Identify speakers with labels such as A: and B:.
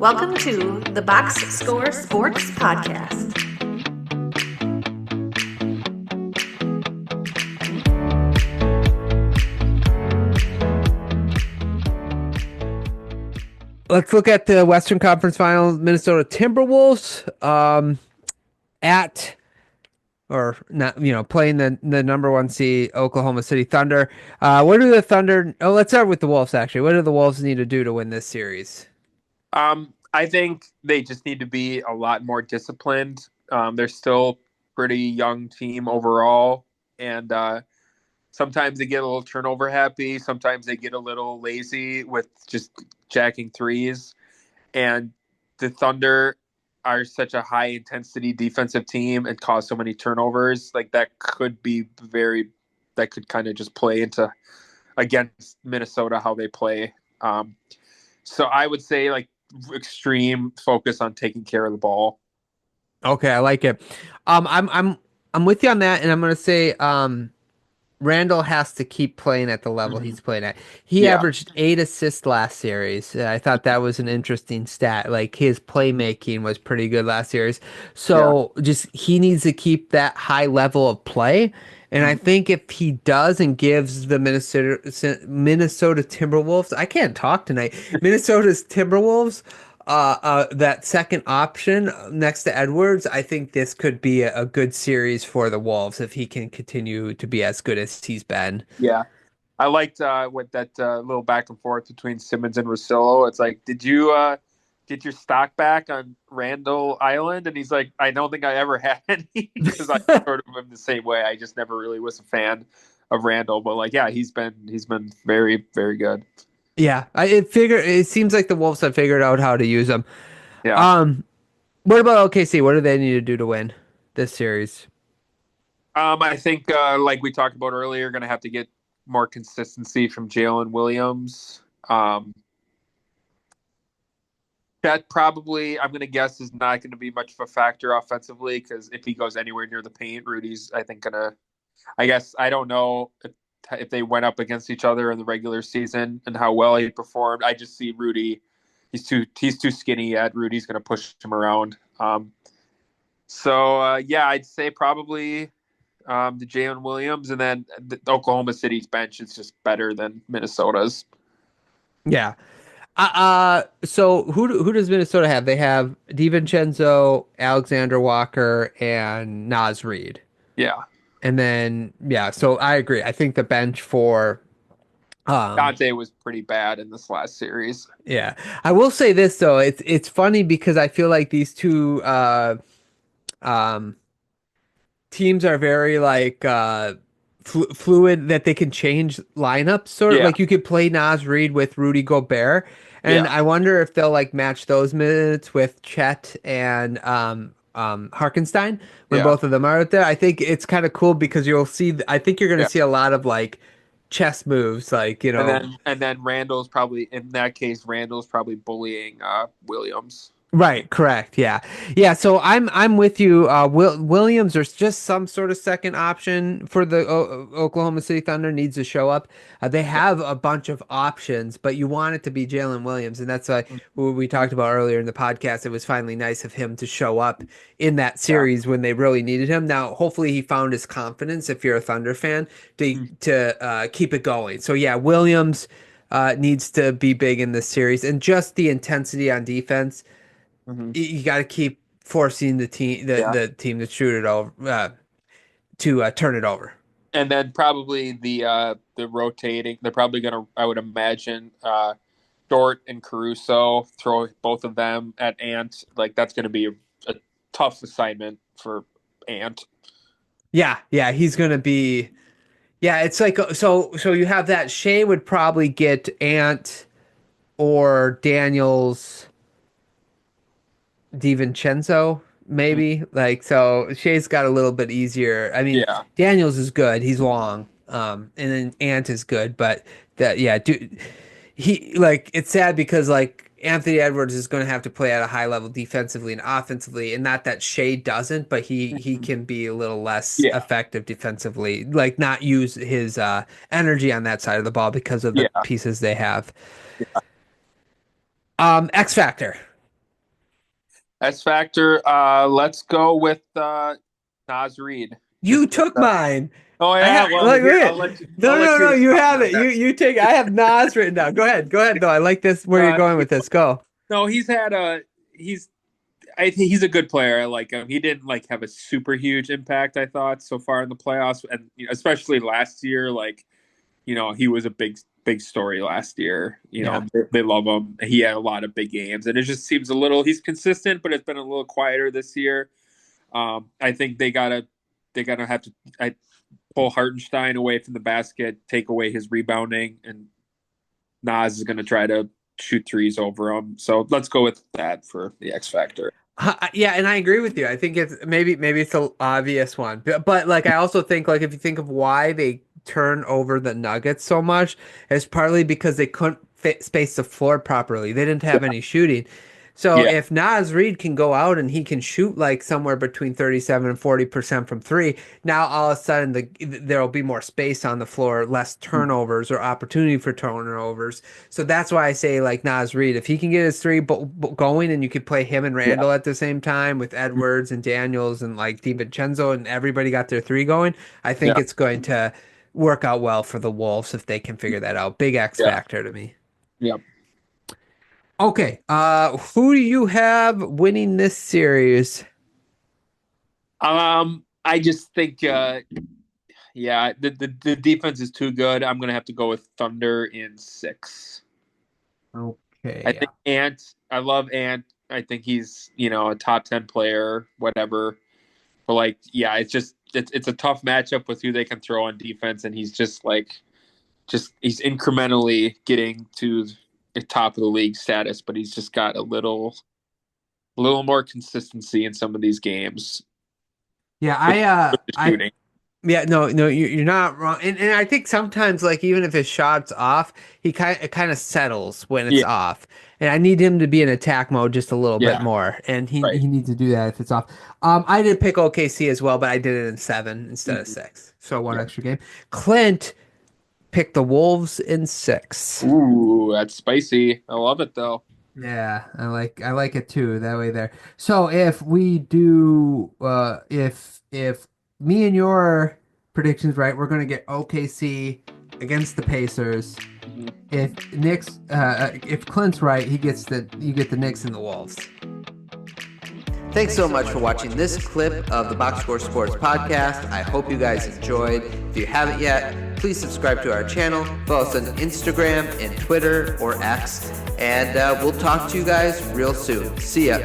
A: Welcome to the Box Score Sports Podcast.
B: Let's look at the Western Conference Finals. Minnesota Timberwolves playing the number one seed Oklahoma City Thunder. What do the Thunder? Oh, let's start with the Wolves. Actually, what do the Wolves need to do to win this series?
C: I think they just need to be a lot more disciplined. They're still pretty young team overall, and sometimes they get a little turnover happy. Sometimes they get a little lazy with just jacking threes. And the Thunder are such a high intensity defensive team and cause so many turnovers. Like that could kind of just play into against Minnesota how they play. So I would say like extreme focus on taking care of the ball.
B: Okay, I like it. I'm with you on that, and I'm gonna say Randall has to keep playing at the level he's playing at. He averaged 8 assists last series. I thought that was an interesting stat. Like his playmaking was pretty good last series. So just he needs to keep that high level of play. And I think if he does and gives the Minnesota Timberwolves, I can't talk tonight. Minnesota's Timberwolves, that second option next to Edwards, I think this could be a good series for the Wolves if he can continue to be as good as he's been.
C: Yeah. I liked what that little back and forth between Simmons and Russillo. It's like, did you get your stock back on Randall Island? And he's like, I don't think I ever had any because I sort of am the same way. I just never really was a fan of Randall, but like, yeah, he's been very, very good.
B: Yeah, it seems like the Wolves have figured out how to use them.
C: Yeah.
B: What about OKC? What do they need to do to win this series?
C: I think like we talked about earlier, going to have to get more consistency from Jalen Williams. That probably, I'm going to guess, is not going to be much of a factor offensively because if he goes anywhere near the paint, Rudy's, I think, I guess, I don't know if they went up against each other in the regular season and how well he performed. I just see Rudy, he's too skinny yet. Rudy's going to push him around. I'd say probably the Jalen Williams, and then the Oklahoma City's bench is just better than Minnesota's.
B: Yeah. So who does Minnesota have? They have DiVincenzo, Alexander Walker, and Naz Reid.
C: Yeah.
B: And then so I agree. I think the bench for
C: Dante was pretty bad in this last series.
B: Yeah. I will say this though, it's funny because I feel like these two teams are very like fluid that they can change lineups sort of like you could play Naz Reid with Rudy Gobert, and I wonder if they'll like match those minutes with Chet and Harkenstein when both of them are out there. I think it's kind of cool because I think you're going to see a lot of like chess moves, like,
C: and then Randall's probably bullying Williams.
B: Right, correct. Yeah. So I'm with you. Williams, there's just some sort of second option for the Oklahoma City Thunder needs to show up. They have a bunch of options, but you want it to be Jalen Williams, and that's what we talked about earlier in the podcast. It was finally nice of him to show up in that series when they really needed him. Now, hopefully, he found his confidence. If you're a Thunder fan, to keep it going. So yeah, Williams needs to be big in this series, and just the intensity on defense. You got to keep forcing the team to shoot it over, to turn it over.
C: And then probably the rotating. They're probably gonna, I would imagine, Dort and Caruso, throw both of them at Ant. Like that's going to be a tough assignment for Ant.
B: Yeah, he's going to be. Yeah, it's like so you have that. Shea would probably get Ant or Daniels. DiVincenzo, maybe. Like, so Shea's got a little bit easier. I mean, Daniels is good. He's long. And then Ant is good, but it's sad because like Anthony Edwards is going to have to play at a high level defensively and offensively, and not that Shea doesn't, but he can be a little less effective defensively, like not use his energy on that side of the ball because of the pieces they have. X Factor.
C: X Factor. Let's go with Nas Reed.
B: You took mine.
C: Oh
B: I
C: yeah,
B: have,
C: well,
B: look,
C: here,
B: look.
C: I'll let you.
B: No. You have it.
C: There.
B: You take. I have Nas written down. Go ahead. Though I like this. Where you're going with this? Go.
C: No, I think he's a good player. I like him. He didn't like have a super huge impact, I thought, so far in the playoffs, and especially last year. Like, he was a big story last year. They love him. He had a lot of big games, and it just seems a little. He's consistent, but it's been a little quieter this year. I think they gotta have to pull Hartenstein away from the basket, take away his rebounding, and Nas is gonna try to shoot threes over him. So let's go with that for the X Factor.
B: Yeah, and I agree with you. I think it's maybe it's an obvious one, but like I also think like if you think of why they turn over the Nuggets so much, it's partly because they couldn't space the floor properly. They didn't have any shooting. So if Nas Reed can go out and he can shoot like somewhere between 37 and 40% from three, now all of a sudden there'll be more space on the floor, less turnovers or opportunity for turnovers. So that's why I say like Nas Reed, if he can get his three going and you could play him and Randall at the same time with Edwards and Daniels and like DiVincenzo and everybody got their three going, I think it's going to work out well for the Wolves if they can figure that out. Big X factor to me.
C: Yep.
B: Okay, who do you have winning this series?
C: I just think, the defense is too good. I'm gonna have to go with Thunder in 6.
B: Okay,
C: I think Ant. I love Ant. I think he's a top 10 player, whatever. But like, it's a tough matchup with who they can throw on defense, and he's he's incrementally getting to the top of the league status, but he's just got a little more consistency in some of these games.
B: Yeah, you're not wrong, and I think sometimes like even if his shot's off, it kind of settles when it's off, and I need him to be in attack mode just a little bit more, and he needs to do that if it's off. I did pick OKC as well, but I did it in 7 instead of 6, so one extra game. Clint picked the Wolves in 6.
C: Ooh, that's spicy. I love it though.
B: Yeah, I like it too. That way there. So if we do, if me and your predictions right, we're gonna get OKC against the Pacers. If if Clint's right, you get the Knicks and the Wolves. Thanks so much for watching this clip of the Box Score Sports Podcast. I hope you guys enjoyed. If you haven't yet, please subscribe to our channel. Follow us on Instagram and Twitter or X. And we'll talk to you guys real soon. See ya.